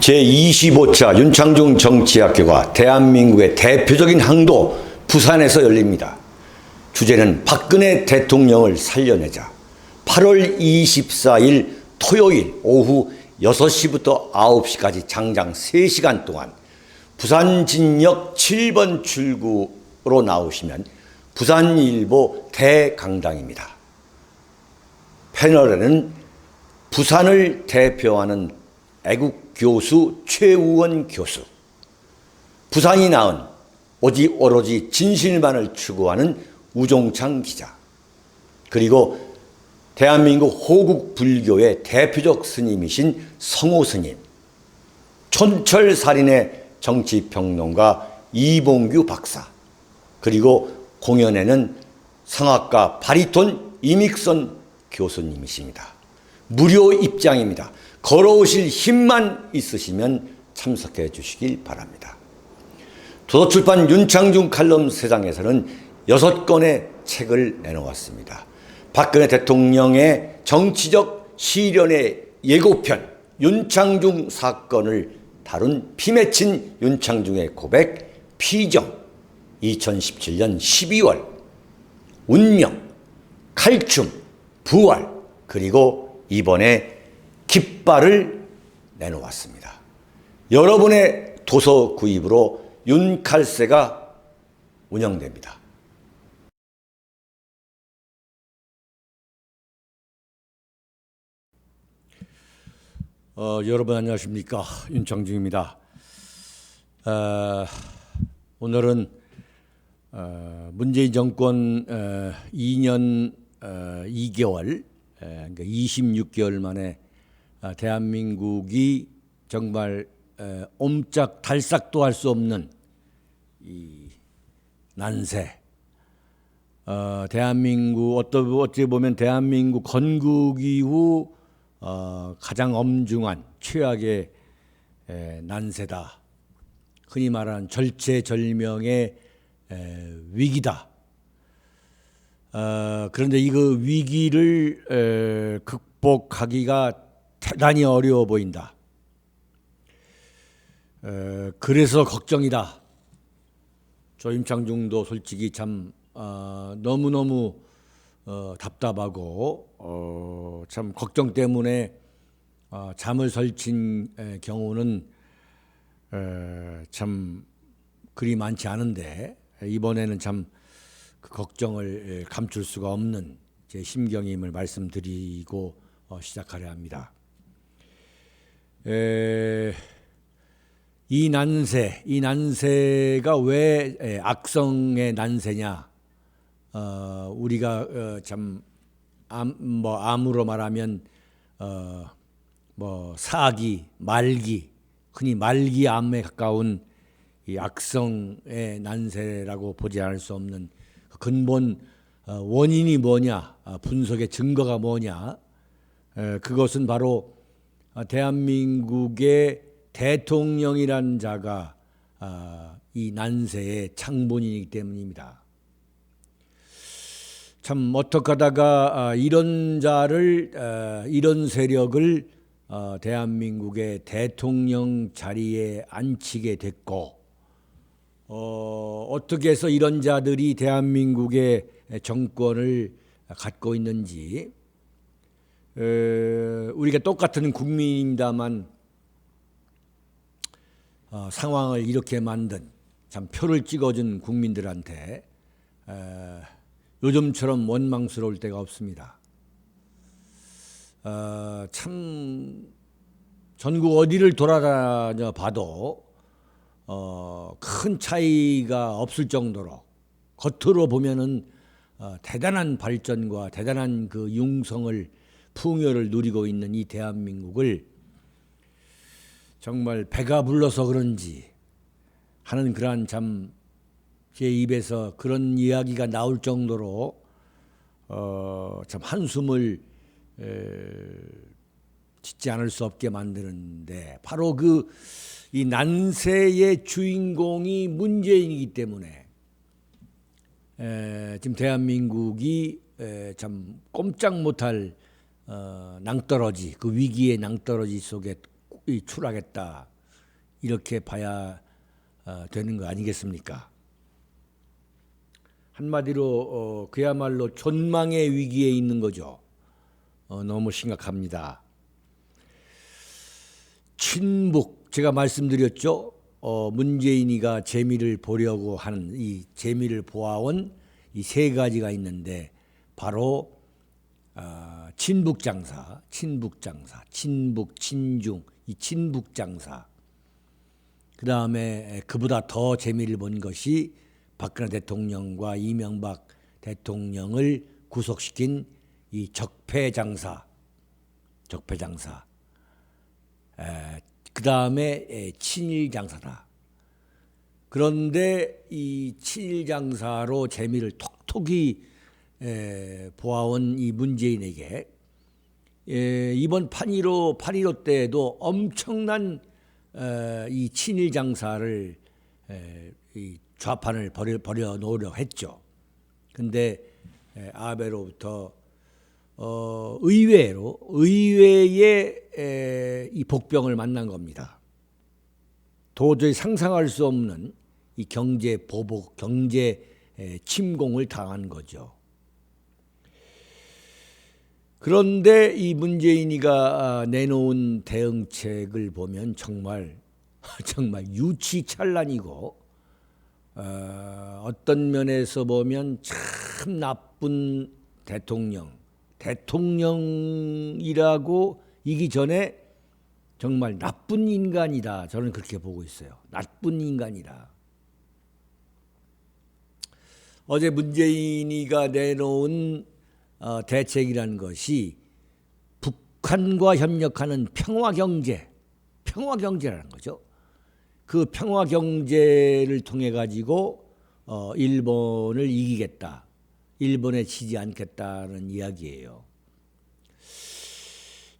제25차 윤창중 정치학교가 대한민국의 대표적인 항도 부산에서 열립니다. 주제는 박근혜 대통령을 살려내자. 8월 24일 토요일 오후 6시부터 9시까지 장장 3시간 동안 부산진역 7번 출구로 나오시면 부산일보 대강당입니다. 패널에는 부산을 대표하는 애국교수 최우원 교수, 부산이 낳은 오로지 진실만을 추구하는 우종창 기자, 그리고 대한민국 호국 불교의 대표적 스님이신 성호 스님, 촌철살인의 정치평론가 이봉규 박사, 그리고 공연에는 성악가 바리톤 이믹선 교수님이십니다. 무료 입장입니다. 걸어오실 힘만 있으시면 참석해 주시길 바랍니다. 도서출판 윤창중 칼럼 세상에서는 6권의 책을 내놓았습니다. 박근혜 대통령의 정치적 시련의 예고편 윤창중 사건을 다룬 피 맺힌 윤창중의 고백 피정, 2017년 12월 운명, 칼춤, 부활, 그리고 이번에 깃발을 내놓았습니다. 여러분의 도서 구입으로 윤칼세가 운영됩니다. 여러분 안녕하십니까, 윤창중입니다. 오늘은 문재인 정권 2년 2개월, 그러니까 26개월 만에 대한민국이 정말 옴짝 달싹도 할 수 없는 이 난세, 대한민국 어찌 보면 대한민국 건국 이후 가장 엄중한 최악의 난세다. 흔히 말하는 절체절명의 위기다. 그런데 이 그 위기를 극복하기가 대단히 어려워 보인다. 그래서 걱정이다. 저 윤창중도 솔직히 참 너무너무 답답하고 참 걱정 때문에 잠을 설친 경우는 참 그리 많지 않은데, 이번에는 참 그 걱정을 감출 수가 없는 제 심경임을 말씀드리고 시작하려 합니다. 이 난세가 왜 악성의 난세냐? 우리가 참 암으로 말하면 사기, 말기, 흔히 말기암에 가까운 이 악성의 난세라고 보지 않을 수 없는 근본 원인이 뭐냐, 분석의 증거가 뭐냐? 그것은 바로 대한민국의 대통령이란 자가 이 난세의 창본이기 때문입니다. 참 어떻게 하다가 이런 자를, 이런 세력을 대한민국의 대통령 자리에 앉히게 됐고, 어떻게 해서 이런 자들이 대한민국의 정권을 갖고 있는지, 우리가 똑같은 국민입니다만 상황을 이렇게 만든, 참 표를 찍어준 국민들한테 요즘처럼 원망스러울 때가 없습니다. 참 전국 어디를 돌아다녀 봐도 큰 차이가 없을 정도로 겉으로 보면은 대단한 발전과 대단한 그 융성을, 풍요를 누리고 있는 이 대한민국을 정말 배가 불러서 그런지 하는 그러한 참 제 입에서 그런 이야기가 나올 정도로 참 한숨을 짓지 않을 수 없게 만드는데, 바로 이 난세의 주인공이 문재인이기 때문에 지금 대한민국이 참 꼼짝 못할 낭떠러지, 그 위기의 낭떠러지 속에 추락했다. 이렇게 봐야 되는 거 아니겠습니까? 한마디로 그야말로 존망의 위기에 있는 거죠. 너무 심각합니다. 친북, 제가 말씀드렸죠. 문재인이가 재미를 보려고 하는 이 재미를 보아온 이 세 가지가 있는데 바로 친북장사, 친북, 친중, 이 친북장사. 그 다음에 그보다 더 재미를 본 것이 박근혜 대통령과 이명박 대통령을 구속시킨 이 적폐장사. 그 다음에 친일장사다. 그런데 이 친일장사로 재미를 톡톡히 보아온 이 문재인에게 이번 8.15 때에도 엄청난 이 친일장사를 이 좌판을 벌여 놓으려고 했죠. 근데 아베로부터 의외의 이 복병을 만난 겁니다. 도저히 상상할 수 없는 이 경제 보복, 경제 침공을 당한 거죠. 그런데 이 문재인이가 내놓은 대응책을 보면 정말 유치찬란이고 어떤 면에서 보면 참 나쁜 대통령이라고 이기 전에 정말 나쁜 인간이다. 저는 그렇게 보고 있어요. 나쁜 인간이다. 어제 문재인이가 내놓은 대책이라는 것이 북한과 협력하는 평화경제라는 거죠. 그 평화경제를 통해 가지고 일본을 이기겠다. 일본에 지지 않겠다는 이야기예요.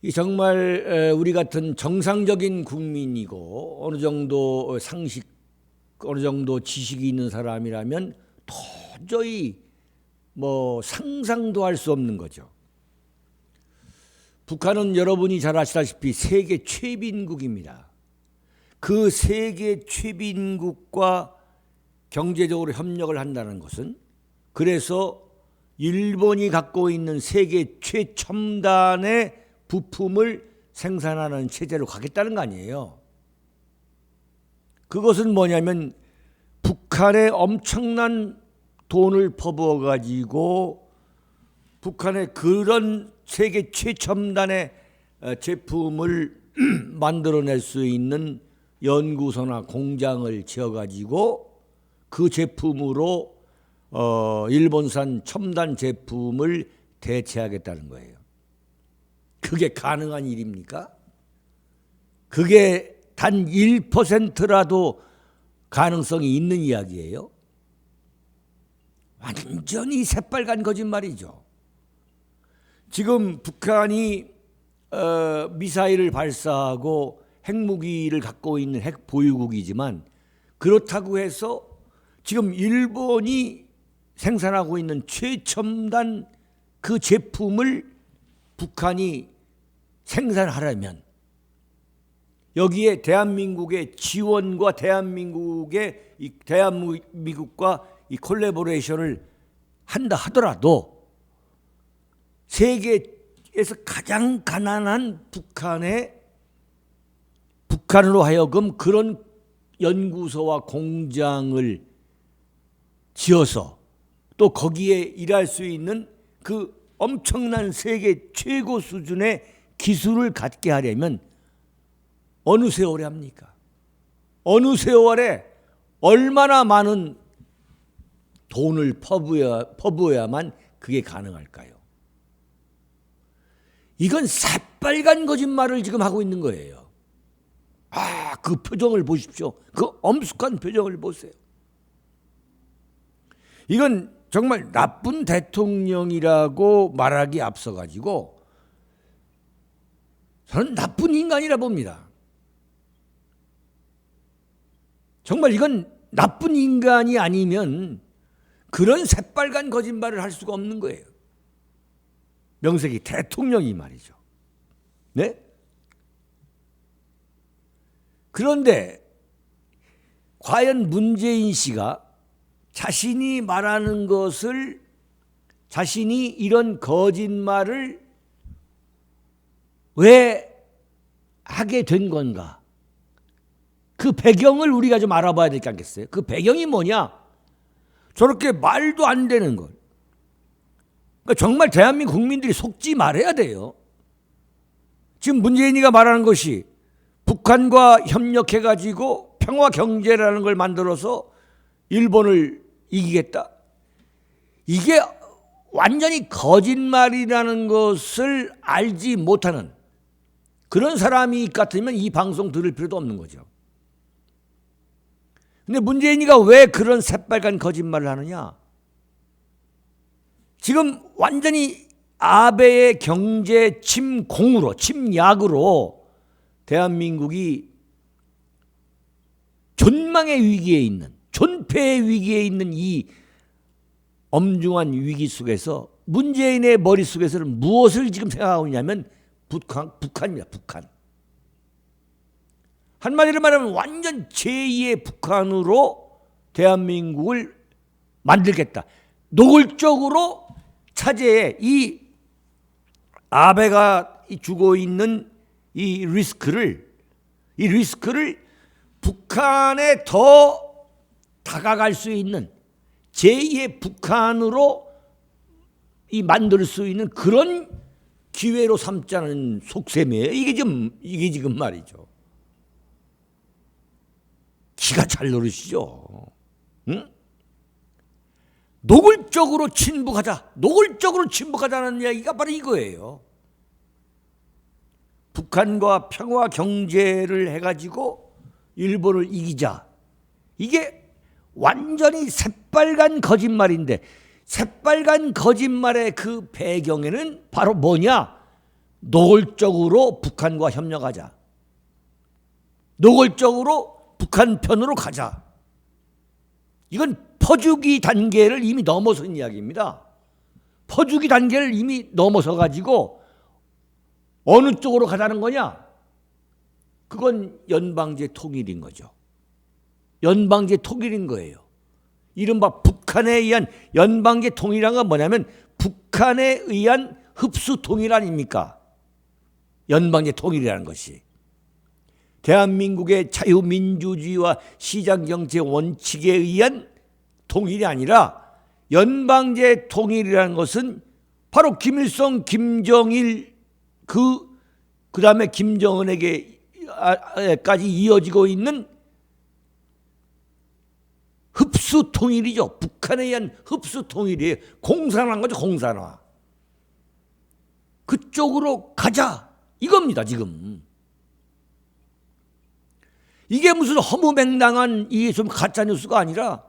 이 정말 우리 같은 정상적인 국민이고 어느 정도 상식, 어느 정도 지식이 있는 사람이라면 도저히 상상도 할 수 없는 거죠. 북한은 여러분이 잘 아시다시피 세계 최빈국입니다. 그 세계 최빈국과 경제적으로 협력을 한다는 것은 그래서 일본이 갖고 있는 세계 최첨단의 부품을 생산하는 체제로 가겠다는 거 아니에요. 그것은 뭐냐면 북한에 엄청난 돈을 퍼부어 가지고 북한의 그런 세계 최첨단의 제품을 만들어낼 수 있는 연구소나 공장을 지어 가지고 그 제품으로 일본산 첨단 제품을 대체하겠다는 거예요. 그게 가능한 일입니까? 그게 단 1%라도 가능성이 있는 이야기예요. 완전히 새빨간 거짓말이죠. 지금 북한이 미사일을 발사하고 핵무기를 갖고 있는 핵 보유국이지만 그렇다고 해서 지금 일본이 생산하고 있는 최첨단 그 제품을 북한이 생산하려면 여기에 대한민국의 지원과 대한민국과 이 콜래보레이션을 한다 하더라도 세계에서 가장 가난한 북한으로 하여금 그런 연구소와 공장을 지어서 또 거기에 일할 수 있는 그 엄청난 세계 최고 수준의 기술을 갖게 하려면 어느 세월에 합니까? 어느 세월에 얼마나 많은 돈을 퍼부어야만 그게 가능할까요? 이건 새빨간 거짓말을 지금 하고 있는 거예요. 그 표정을 보십시오. 그 엄숙한 표정을 보세요. 이건 정말 나쁜 대통령이라고 말하기 앞서가지고 저는 나쁜 인간이라 봅니다. 정말 이건 나쁜 인간이 아니면 그런 새빨간 거짓말을 할 수가 없는 거예요. 명색이 대통령이 말이죠. 네? 그런데 과연 문재인 씨가 자신이 말하는 것을, 자신이 이런 거짓말을 왜 하게 된 건가? 그 배경을 우리가 좀 알아봐야 되지 않겠어요? 그 배경이 뭐냐? 저렇게 말도 안 되는 것. 그러니까 정말 대한민국 국민들이 속지 말아야 돼요. 지금 문재인이가 말하는 것이 북한과 협력해가지고 평화 경제라는 걸 만들어서 일본을 이기겠다. 이게 완전히 거짓말이라는 것을 알지 못하는 그런 사람이 같으면 이 방송 들을 필요도 없는 거죠. 근데 문재인이가 왜 그런 새빨간 거짓말을 하느냐? 지금 완전히 아베의 경제 침공으로, 침략으로 대한민국이 존망의 위기에 있는, 존폐의 위기에 있는 이 엄중한 위기 속에서 문재인의 머릿속에서는 무엇을 지금 생각하고 있냐면 북한입니다. 북한. 한마디로 말하면 완전 제2의 북한으로 대한민국을 만들겠다. 노골적으로 차제에 이 아베가 주고 있는 이 리스크를 북한에 더 다가갈 수 있는 제2의 북한으로 이 만들 수 있는 그런 기회로 삼자는 속셈이에요. 이게 지금 말이죠. 기가 잘 노릇이죠. 응? 노골적으로 침묵하자는 이야기가 바로 이거예요. 북한과 평화 경제를 해가지고 일본을 이기자. 이게 완전히 새빨간 거짓말인데, 새빨간 거짓말의 그 배경에는 바로 뭐냐? 노골적으로 북한과 협력하자. 노골적으로 북한 편으로 가자. 이건 퍼주기 단계를 이미 넘어선 이야기입니다. 퍼주기 단계를 이미 넘어서 가지고 어느 쪽으로 가자는 거냐? 그건 연방제 통일인 거죠. 연방제 통일인 거예요. 이른바 북한에 의한 연방제 통일이란 건 뭐냐면 북한에 의한 흡수 통일 아닙니까? 연방제 통일이라는 것이. 대한민국의 자유민주주의와 시장경제 원칙에 의한 통일이 아니라 연방제 통일이라는 것은 바로 김일성, 김정일 그 다음에 김정은에게까지 이어지고 있는 흡수 통일이죠. 북한에 의한 흡수 통일이에요. 공산화한 거죠. 공산화. 그쪽으로 가자. 이겁니다. 지금. 이게 무슨 허무맹랑한 이게 좀 가짜뉴스가 아니라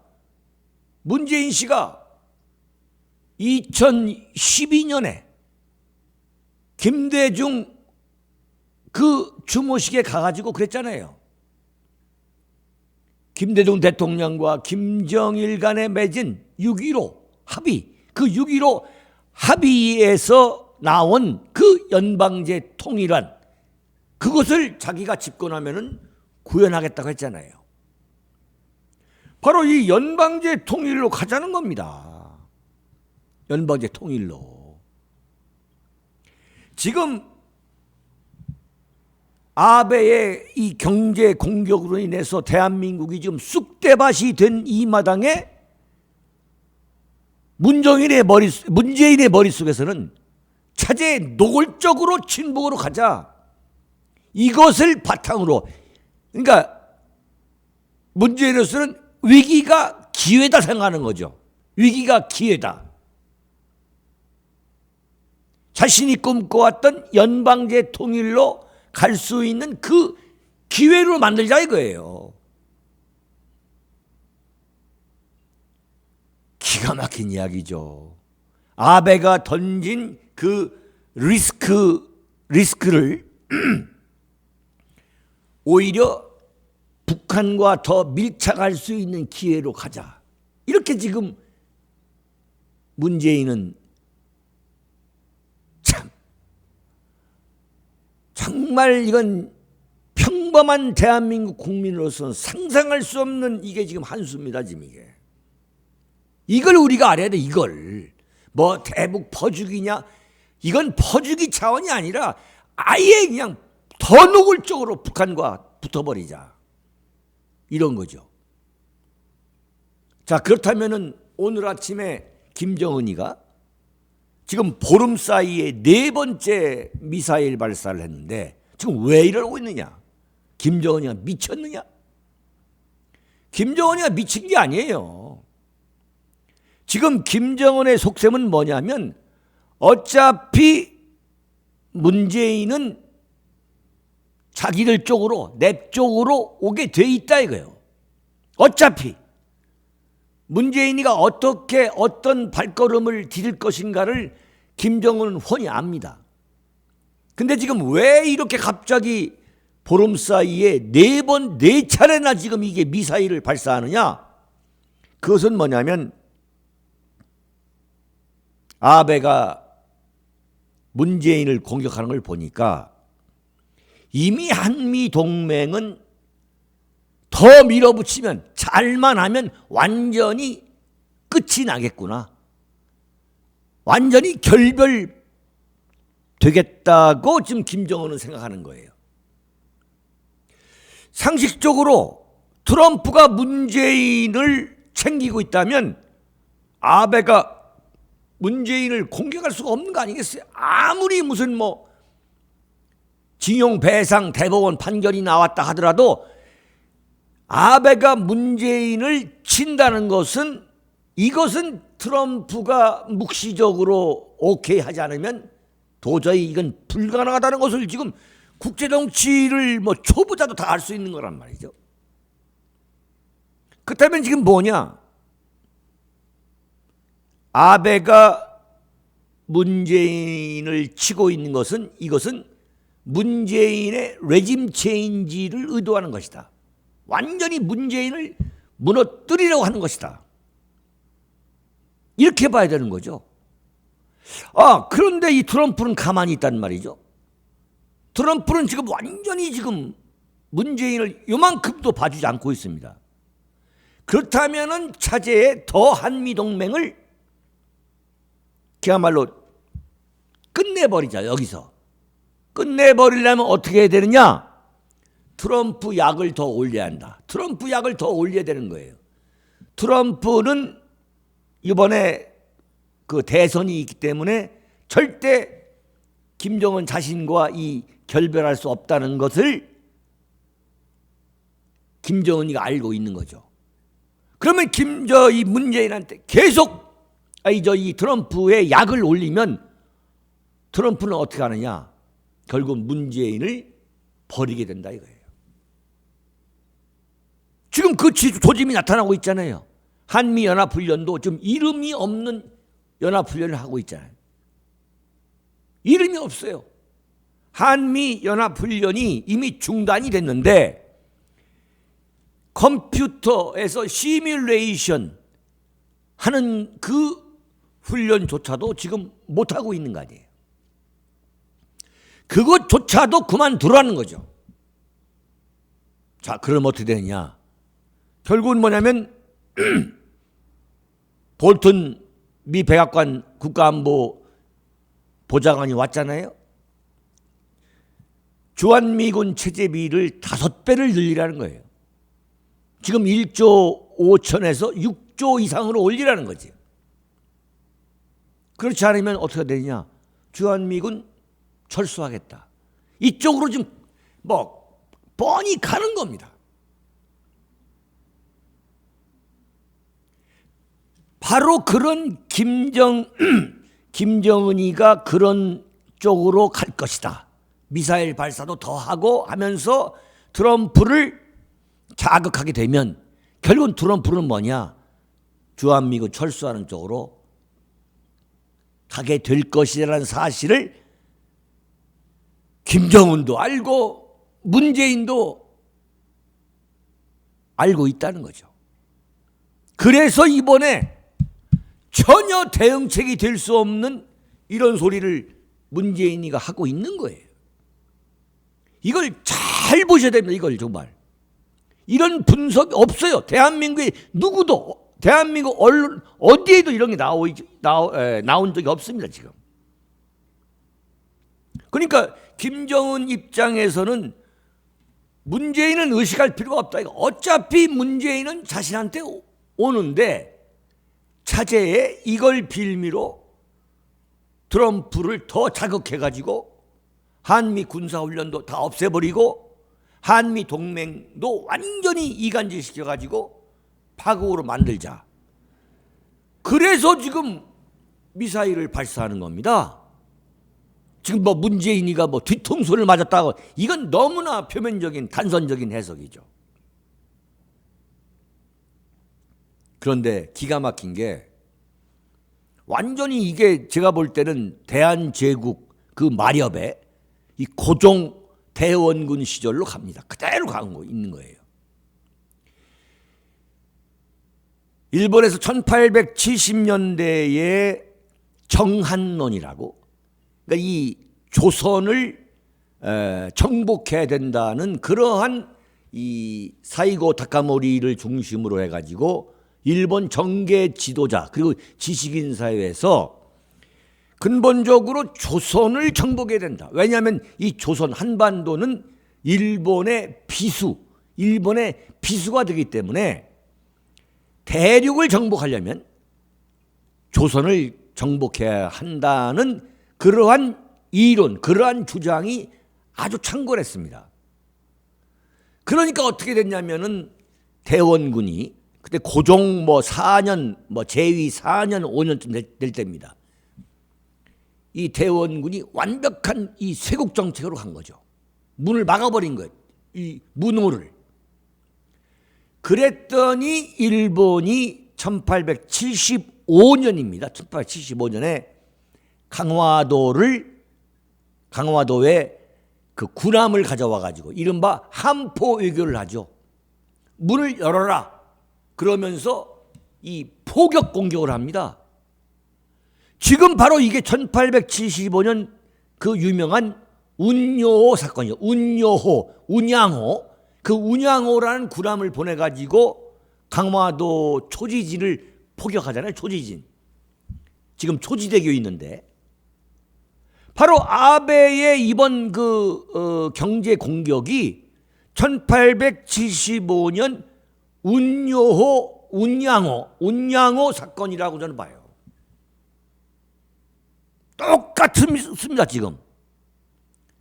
문재인 씨가 2012년에 김대중 그 주모식에 가가지고 그랬잖아요. 김대중 대통령과 김정일 간에 맺은 6.15 합의, 그 6.15 합의에서 나온 그 연방제 통일안, 그것을 자기가 집권하면은 구현하겠다고 했잖아요. 바로 이 연방제 통일로 가자는 겁니다. 연방제 통일로. 지금 아베의 이 경제 공격으로 인해서 대한민국이 지금 쑥대밭이 된 이 마당에 문재인의 머릿속에서는 차제 노골적으로 친북으로 가자. 이것을 바탕으로, 그러니까 문재인으로서는 위기가 기회다 생각하는 거죠. 위기가 기회다. 자신이 꿈꿔왔던 연방제 통일로 갈 수 있는 그 기회로 만들자 이거예요. 기가 막힌 이야기죠. 아베가 던진 그 리스크를 오히려 북한과 더 밀착할 수 있는 기회로 가자. 이렇게 지금 문재인은 참 정말 이건 평범한 대한민국 국민으로서는 상상할 수 없는 이게 지금 한 수입니다. 지금 이걸 우리가 알아야 돼. 이걸 뭐 대북 퍼주기냐, 이건 퍼주기 차원이 아니라 아예 그냥 더 노골적으로 북한과 붙어버리자, 이런 거죠. 자, 그렇다면은 오늘 아침에 김정은이가 지금 보름 사이에 4번째 미사일 발사를 했는데 지금 왜 이러고 있느냐? 김정은이가 미쳤느냐? 김정은이가 미친 게 아니에요. 지금 김정은의 속셈은 뭐냐면 어차피 문재인은 자기들 쪽으로, 냅 쪽으로 오게 돼 있다 이거예요. 어차피 문재인이가 어떻게 어떤 발걸음을 디딜 것인가를 김정은은 훤히 압니다. 근데 지금 왜 이렇게 갑자기 보름 사이에 4차례나 지금 이게 미사일을 발사하느냐? 그것은 뭐냐면 아베가 문재인을 공격하는 걸 보니까 이미 한미 동맹은 더 밀어붙이면, 잘만 하면 완전히 끝이 나겠구나, 완전히 결별되겠다고 지금 김정은은 생각하는 거예요. 상식적으로 트럼프가 문재인을 챙기고 있다면 아베가 문재인을 공격할 수가 없는 거 아니겠어요? 아무리 무슨 뭐 징용 배상 대법원 판결이 나왔다 하더라도 아베가 문재인을 친다는 것은, 이것은 트럼프가 묵시적으로 오케이 하지 않으면 도저히 이건 불가능하다는 것을 지금 국제정치를 뭐 초보자도 다 알 수 있는 거란 말이죠. 그렇다면 지금 뭐냐? 아베가 문재인을 치고 있는 것은, 이것은 문재인의 레짐 체인지를 의도하는 것이다. 완전히 문재인을 무너뜨리려고 하는 것이다. 이렇게 봐야 되는 거죠. 그런데 이 트럼프는 가만히 있단 말이죠. 트럼프는 지금 완전히 지금 문재인을 요만큼도 봐주지 않고 있습니다. 그렇다면은 차제에 더 한미 동맹을 그야말로 끝내버리자. 여기서 끝내버리려면 어떻게 해야 되느냐? 트럼프 약을 더 올려야 한다. 트럼프 약을 더 올려야 되는 거예요. 트럼프는 이번에 그 대선이 있기 때문에 절대 김정은 자신과 이 결별할 수 없다는 것을 김정은이가 알고 있는 거죠. 그러면 이 문재인한테 계속 이 트럼프의 약을 올리면 트럼프는 어떻게 하느냐? 결국 문재인을 버리게 된다 이거예요. 지금 그 조짐이 나타나고 있잖아요. 한미연합훈련도 좀 이름이 없는 연합훈련을 하고 있잖아요. 이름이 없어요. 한미연합훈련이 이미 중단이 됐는데 컴퓨터에서 시뮬레이션 하는 그 훈련조차도 지금 못하고 있는 거 아니에요. 그것조차도 그만두라는 거죠. 자, 그럼 어떻게 되느냐? 결국은 뭐냐면 볼튼 미 백악관 국가안보 보좌관이 왔잖아요. 주한미군 체제비를 5배를 늘리라는 거예요. 지금 1조 5천에서 6조 이상으로 올리라는 거지. 그렇지 않으면 어떻게 되느냐? 주한미군 철수하겠다. 이쪽으로 지금 뭐 뻔히 가는 겁니다. 바로 그런 김정은이가 그런 쪽으로 갈 것이다. 미사일 발사도 더 하고 하면서 트럼프를 자극하게 되면 결국은 트럼프는 뭐냐? 주한미군 철수하는 쪽으로 가게 될 것이라는 사실을 김정은도 알고 문재인도 알고 있다는 거죠. 그래서 이번에 전혀 대응책이 될 수 없는 이런 소리를 문재인이가 하고 있는 거예요. 이걸 잘 보셔야 됩니다. 이걸 정말. 이런 분석이 없어요. 대한민국에 누구도, 대한민국 언론 어디에도 이런 게 나온 적이 없습니다. 지금. 그러니까 김정은 입장에서는 문재인은 의식할 필요가 없다. 어차피 문재인은 자신한테 오는데 차제에 이걸 빌미로 트럼프를 더 자극해가지고 한미 군사훈련도 다 없애버리고 한미 동맹도 완전히 이간질시켜가지고 파국으로 만들자. 그래서 지금 미사일을 발사하는 겁니다. 지금 뭐 문재인이가 뭐 뒤통수를 맞았다고, 이건 너무나 표면적인 단선적인 해석이죠. 그런데 기가 막힌 게 완전히 이게 제가 볼 때는 대한제국 그 마렵에 이 고종 대원군 시절로 갑니다. 그대로 가고 있는 거예요. 일본에서 1870년대에 정한론이라고, 그러니까 이 조선을 정복해야 된다는 그러한 이 사이고 다카모리를 중심으로 해가지고 일본 정계 지도자 그리고 지식인 사회에서 근본적으로 조선을 정복해야 된다. 왜냐하면 이 조선 한반도는 일본의 비수가 되기 때문에 대륙을 정복하려면 조선을 정복해야 한다는 그러한 이론, 그러한 주장이 아주 창궐했습니다. 그러니까 어떻게 됐냐면은 대원군이 그때 고종 4년, 제위 4년, 5년쯤 될 때입니다. 이 대원군이 완벽한 이 쇄국 정책으로 간 거죠. 문을 막아버린 거예요. 이 문호를. 그랬더니 일본이 1875년입니다. 1875년에 강화도에 그 군함을 가져와 가지고 이른바 함포 외교를 하죠. 문을 열어라. 그러면서 이 포격 공격을 합니다. 지금 바로 이게 1875년 그 유명한 운요호 사건이요. 운양호. 그 운양호라는 군함을 보내가지고 강화도 초지진을 포격하잖아요. 초지진. 지금 초지대교에 있는데. 바로 아베의 이번 경제 공격이 1875년 운양호 사건이라고 저는 봐요. 똑같습니다, 지금.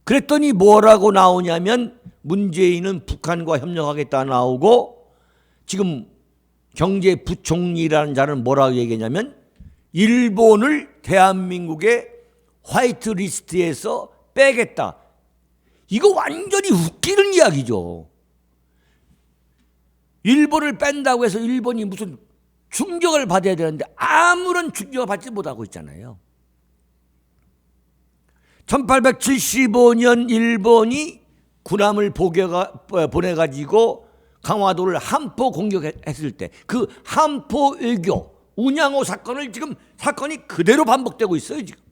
그랬더니 뭐라고 나오냐면 문재인은 북한과 협력하겠다 나오고 지금 경제부총리라는 자는 뭐라고 얘기했냐면 일본을 대한민국의 화이트 리스트에서 빼겠다. 이거 완전히 웃기는 이야기죠. 일본을 뺀다고 해서 일본이 무슨 충격을 받아야 되는데 아무런 충격을 받지 못하고 있잖아요. 1875년 일본이 군함을 보내가지고 강화도를 함포 공격했을 때 그 함포 외교 운양호 사건을 지금 사건이 그대로 반복되고 있어요. 지금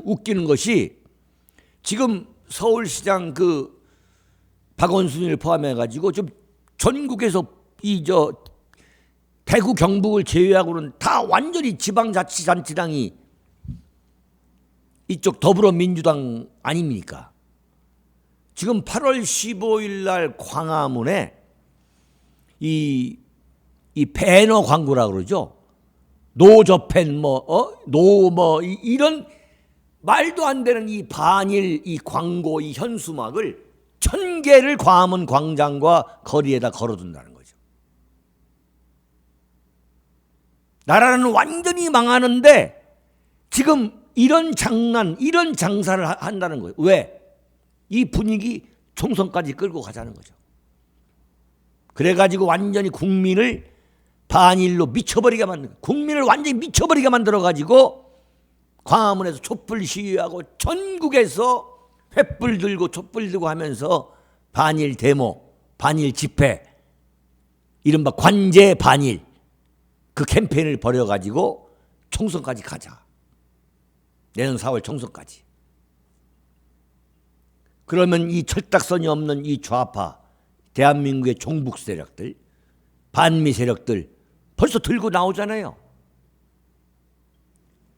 웃기는 것이 지금 서울시장 그 박원순을 포함해가지고 좀 전국에서 대구 경북을 제외하고는 다 완전히 지방자치단체장이 이쪽 더불어민주당 아닙니까? 지금 8월 15일 날 광화문에 이 배너 광고라고 그러죠. 노저펜 이런 말도 안 되는 이 반일 이 광고 이 현수막을 1000개를 광화문 광장과 거리에다 걸어둔다는 거죠. 나라는 완전히 망하는데 지금 이런 장사를 한다는 거예요. 왜? 이 분위기 총선까지 끌고 가자는 거죠. 그래가지고 완전히 국민을 반일로 미쳐버리게 국민을 완전히 미쳐버리게 만들어가지고 광화문에서 촛불 시위하고 전국에서 횃불 들고 촛불 들고 하면서 반일 데모, 반일 집회, 이른바 관제 반일 그 캠페인을 벌여가지고 총선까지 가자. 내년 4월 총선까지. 그러면 이 철딱선이 없는 이 좌파, 대한민국의 종북 세력들, 반미 세력들 벌써 들고 나오잖아요.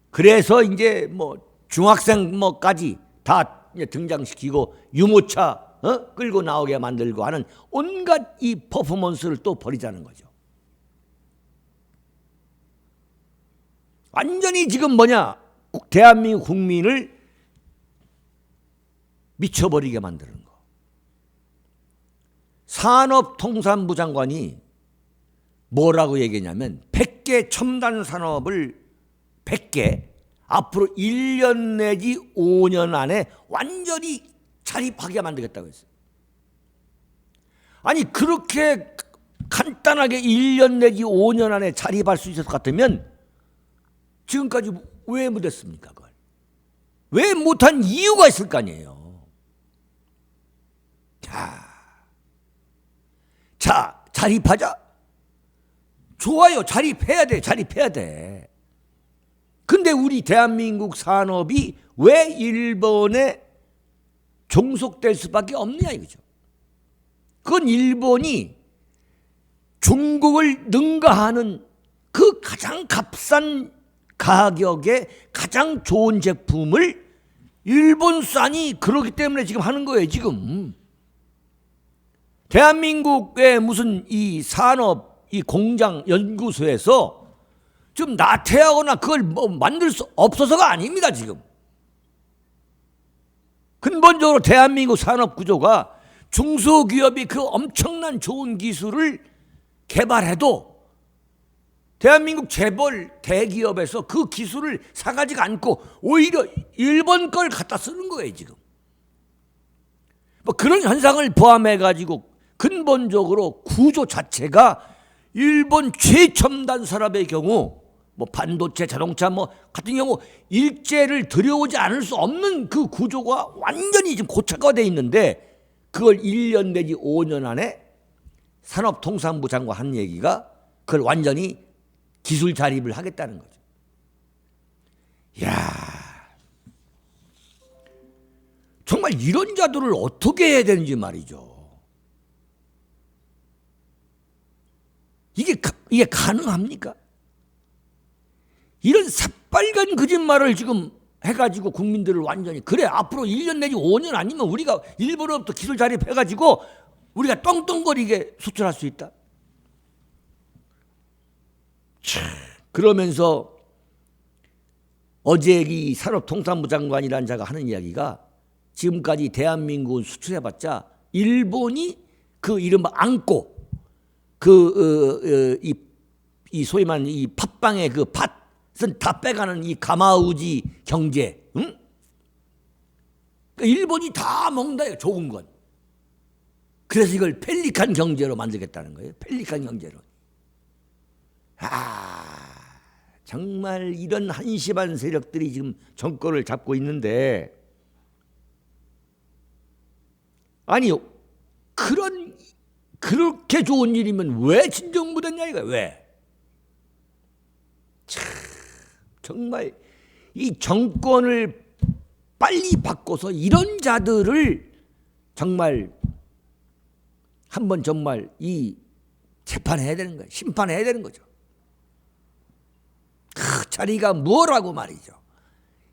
그래서 이제 뭐 중학생 뭐까지 다 등장시키고 유모차 끌고 나오게 만들고 하는 온갖 이 퍼포먼스를 또 벌이자는 거죠. 완전히 지금 뭐냐, 대한민국 국민을 미쳐버리게 만드는 거. 산업통상부 장관이 뭐라고 얘기했냐면 100개 첨단 산업을 100개 앞으로 1년 내지 5년 안에 완전히 자립하게 만들겠다고 했어요. 아니 그렇게 간단하게 1년 내지 5년 안에 자립할 수 있을 것 같으면 지금까지 왜 못했습니까? 그걸 왜 못한 이유가 있을 거 아니에요. 자, 자립하자. 좋아요. 자립해야 돼. 자립해야 돼. 근데 우리 대한민국 산업이 왜 일본에 종속될 수밖에 없느냐 이거죠. 그건 일본이 중국을 능가하는 그 가장 값싼 가격에 가장 좋은 제품을 일본산이 그렇기 때문에 지금 하는 거예요. 지금 대한민국의 무슨 이 산업 이 공장 연구소에서 좀 나태하거나 그걸 뭐 만들 수 없어서가 아닙니다. 지금 근본적으로 대한민국 산업 구조가 중소기업이 그 엄청난 좋은 기술을 개발해도 대한민국 재벌 대기업에서 그 기술을 사가지가 않고 오히려 일본 걸 갖다 쓰는 거예요. 지금 뭐 그런 현상을 포함해 가지고 근본적으로 구조 자체가 일본 최첨단 산업의 경우 뭐 반도체, 자동차 뭐 같은 경우 일제를 들여오지 않을 수 없는 그 구조가 완전히 지금 고착화되어 있는데 그걸 1년 내지 5년 안에 산업통상부 장관 한 얘기가 그걸 완전히 기술 자립을 하겠다는 거죠. 이야, 정말 이런 자들을 어떻게 해야 되는지 말이죠. 이게 가능합니까? 이런 새빨간 거짓말을 지금 해가지고 국민들을 완전히 그래 앞으로 1년 내지 5년 아니면 우리가 일본으로부터 기술 자립해가지고 우리가 떵떵거리게 수출할 수 있다. 그러면서 어제 이 산업통상부 장관이라는 자가 하는 이야기가 지금까지 대한민국은 수출해봤자 일본이 그 이른바 안고 이 소위 말하는 이 팥빵의 그 팥은 다 빼가는 이 가마우지 경제, 응? 그러니까 일본이 다 먹는다, 좋은 건. 그래서 이걸 펠리칸 경제로 만들겠다는 거예요. 펠리칸 경제로. 정말 이런 한심한 세력들이 지금 정권을 잡고 있는데, 아니 그렇게 좋은 일이면 왜 진정부됐냐 이거야. 왜? 참, 정말 이 정권을 빨리 바꿔서 이런 자들을 정말 한번 정말 이 재판해야 되는 거야. 심판해야 되는 거죠. 그 자리가 뭐라고 말이죠.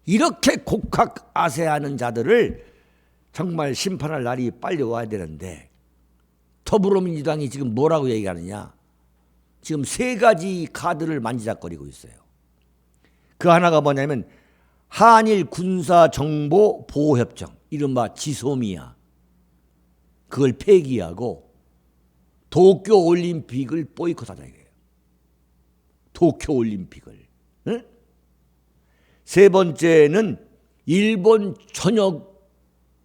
이렇게 곡학아세하는 자들을 정말 심판할 날이 빨리 와야 되는데 더불어민주당이 지금 뭐라고 얘기하느냐. 지금 3가지 카드를 만지작거리고 있어요. 그 하나가 뭐냐면 한일 군사정보보호협정, 이른바 지소미아, 그걸 폐기하고 도쿄올림픽을 보이콧하자 이거예요. 도쿄올림픽을. 응? 3번째는 일본 전역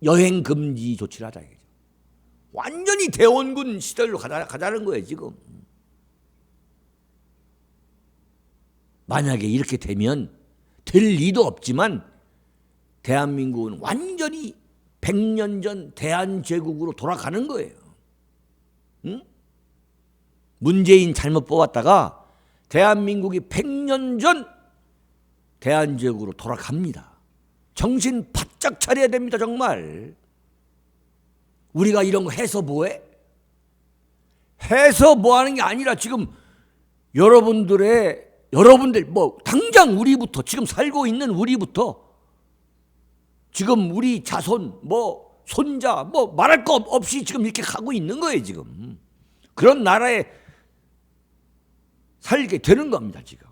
여행 금지 조치를 하자 이거죠. 완전히 대원군 시절로 가자는 거예요 지금. 만약에 이렇게 되면 될 리도 없지만 대한민국은 완전히 100년 전 대한제국으로 돌아가는 거예요. 응? 문재인 잘못 뽑았다가 대한민국이 100년 전 대한제국으로 돌아갑니다. 정신 바짝 차려야 됩니다. 정말. 우리가 이런 거 해서 뭐해? 해서 뭐하는 게 아니라 지금 여러분들 뭐 당장 우리부터, 지금 살고 있는 우리부터, 지금 우리 자손 뭐 손자 뭐 말할 거 없이 지금 이렇게 가고 있는 거예요. 지금 그런 나라에 살게 되는 겁니다. 지금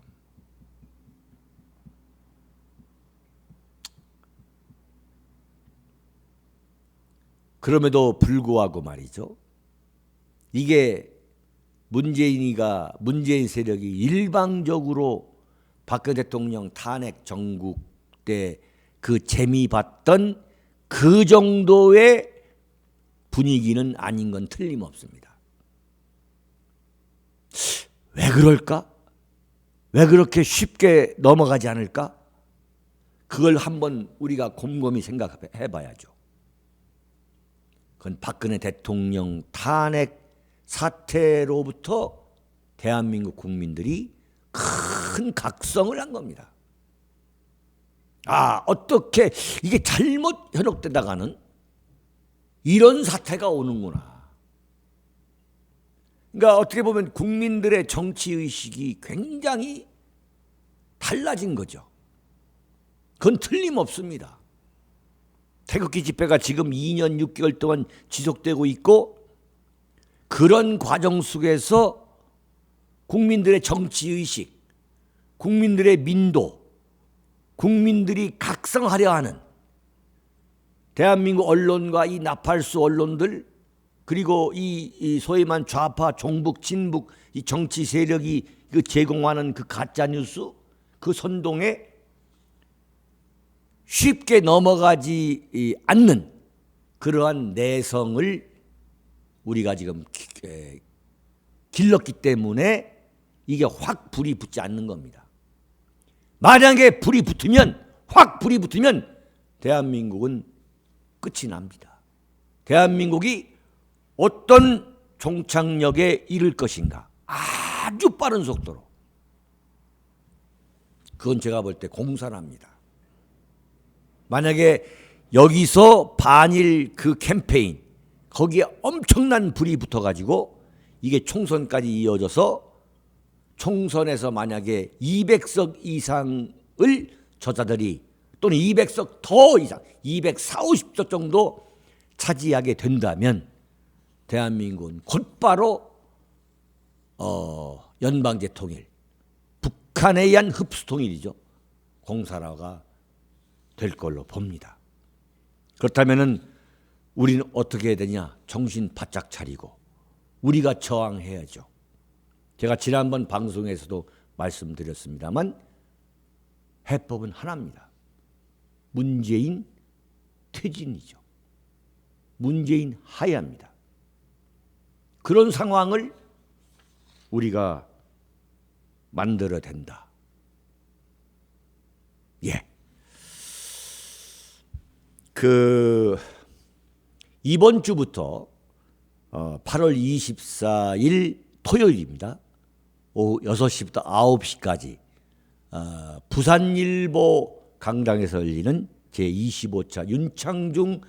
그럼에도 불구하고 말이죠, 이게 문재인 세력이 일방적으로 박근혜 대통령 탄핵 정국 때 그 재미 봤던 그 정도의 분위기는 아닌 건 틀림없습니다. 왜 그럴까? 왜 그렇게 쉽게 넘어가지 않을까? 그걸 한번 우리가 곰곰이 생각해 봐야죠. 그건 박근혜 대통령 탄핵 사태로부터 대한민국 국민들이 큰 각성을 한 겁니다. 어떻게 이게 잘못 현혹되다가는 이런 사태가 오는구나. 그러니까 어떻게 보면 국민들의 정치의식이 굉장히 달라진 거죠. 그건 틀림없습니다. 태극기 집회가 지금 2년 6개월 동안 지속되고 있고, 그런 과정 속에서 국민들의 정치의식, 국민들의 민도, 국민들이 각성하려 하는 대한민국 언론과 이 나팔수 언론들, 그리고 이 소위 말 좌파, 종북, 진북 이 정치 세력이 그 제공하는 그 가짜 뉴스, 그 선동에 쉽게 넘어가지 않는 그러한 내성을 우리가 지금 길렀기 때문에 이게 확 불이 붙지 않는 겁니다. 만약에 불이 붙으면, 확 불이 붙으면 대한민국은 끝이 납니다. 대한민국이 어떤 종착역에 이를 것인가, 아주 빠른 속도로. 그건 제가 볼 때 공산화입니다. 만약에 여기서 반일 그 캠페인, 거기에 엄청난 불이 붙어가지고 이게 총선까지 이어져서 총선에서 만약에 200석 이상을 저자들이, 또는 200석 더 이상, 240, 50석 정도 차지하게 된다면 대한민국은 곧바로 연방제 통일, 북한에 의한 흡수 통일이죠. 공산화가 될 걸로 봅니다. 그렇다면은 우리는 어떻게 해야 되냐? 정신 바짝 차리고 우리가 저항해야죠. 제가 지난번 방송에서도 말씀드렸습니다만 해법은 하나입니다. 문재인 퇴진이죠. 문재인 하야입니다. 그런 상황을 우리가 만들어야 된다. 예. 이번 주부터 8월 24일 토요일입니다. 오후 6시부터 9시까지 부산일보 강당에서 열리는 제25차 윤창중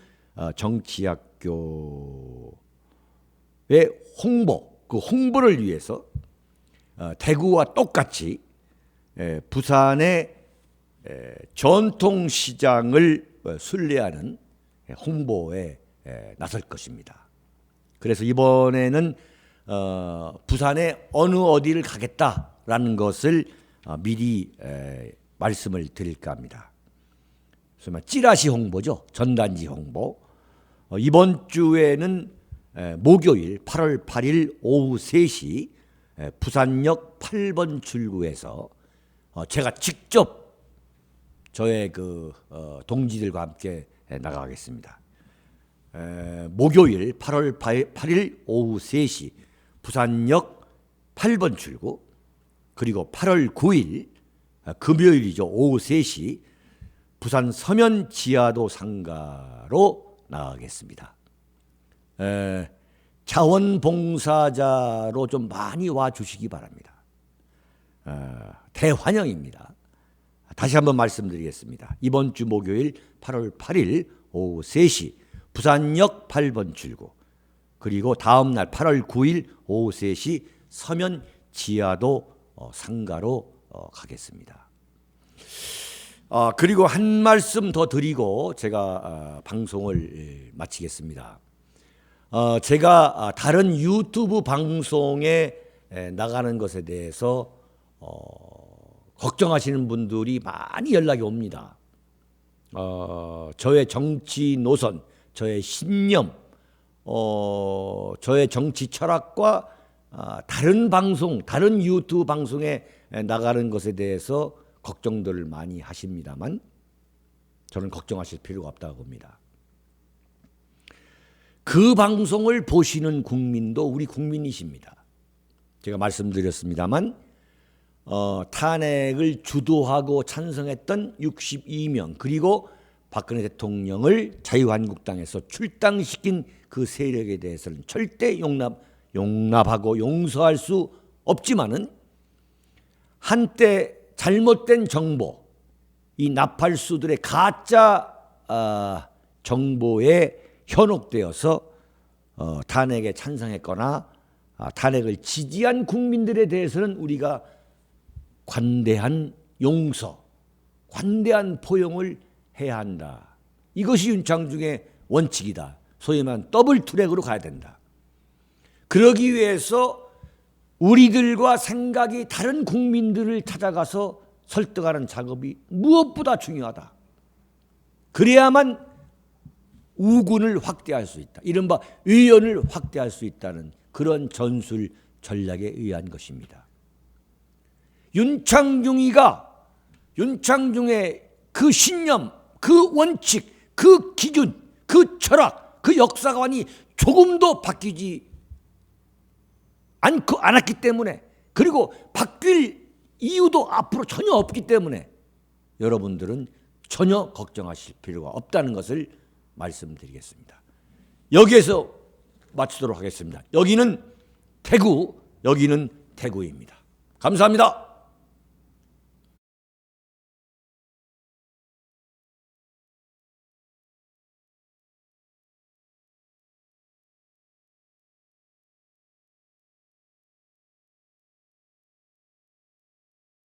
정치학교의 그 홍보를 위해서 대구와 똑같이 부산의 전통시장을 순례하는 홍보에 나설 것입니다. 그래서 이번에는 부산의 어느 어디를 가겠다라는 것을 미리 말씀을 드릴까 합니다. 그래서 찌라시 홍보죠. 전단지 홍보. 이번 주에는 목요일 8월 8일 오후 3시 부산역 8번 출구에서 제가 직접 저의 동지들과 함께 나가겠습니다. 목요일 8월 8일 오후 3시 부산역 8번 출구, 그리고 8월 9일 금요일이죠. 오후 3시 부산 서면 지하도 상가로 나가겠습니다. 자원봉사자로 좀 많이 와주시기 바랍니다. 대환영입니다. 다시 한번 말씀드리겠습니다. 이번 주 목요일 8월 8일 오후 3시 부산역 8번 출구, 그리고 다음 날 8월 9일 오후 3시 서면 지하도 상가로 가겠습니다. 그리고 한 말씀 더 드리고 제가 방송을 마치겠습니다. 제가 다른 유튜브 방송에 나가는 것에 대해서 걱정하시는 분들이 많이 연락이 옵니다. 저의 정치 노선, 저의 신념, 저의 정치 철학과 다른 방송, 다른 유튜브 방송에 나가는 것에 대해서 걱정들을 많이 하십니다만 저는 걱정하실 필요가 없다고 봅니다. 그 방송을 보시는 국민도 우리 국민이십니다. 제가 말씀드렸습니다만 탄핵을 주도하고 찬성했던 62명, 그리고 박근혜 대통령을 자유한국당에서 출당시킨 그 세력에 대해서는 절대 용납하고 용서할 수 없지만은 한때 잘못된 정보, 이 나팔수들의 가짜 정보에 현혹되어서 탄핵에 찬성했거나 탄핵을 지지한 국민들에 대해서는 우리가 관대한 용서, 관대한 포용을 해야 한다. 이것이 윤창중의 원칙이다. 소위 말하는 더블 트랙으로 가야 된다. 그러기 위해서 우리들과 생각이 다른 국민들을 찾아가서 설득하는 작업이 무엇보다 중요하다. 그래야만 우군을 확대할 수 있다. 이른바 의원을 확대할 수 있다는 그런 전술 전략에 의한 것입니다. 윤창중의 그 신념, 그 원칙, 그 기준, 그 철학, 그 역사관이 조금도 바뀌지 않았기 때문에, 그리고 바뀔 이유도 앞으로 전혀 없기 때문에 여러분들은 전혀 걱정하실 필요가 없다는 것을 말씀드리겠습니다. 여기에서 마치도록 하겠습니다. 여기는 대구, 여기는 대구입니다. 감사합니다.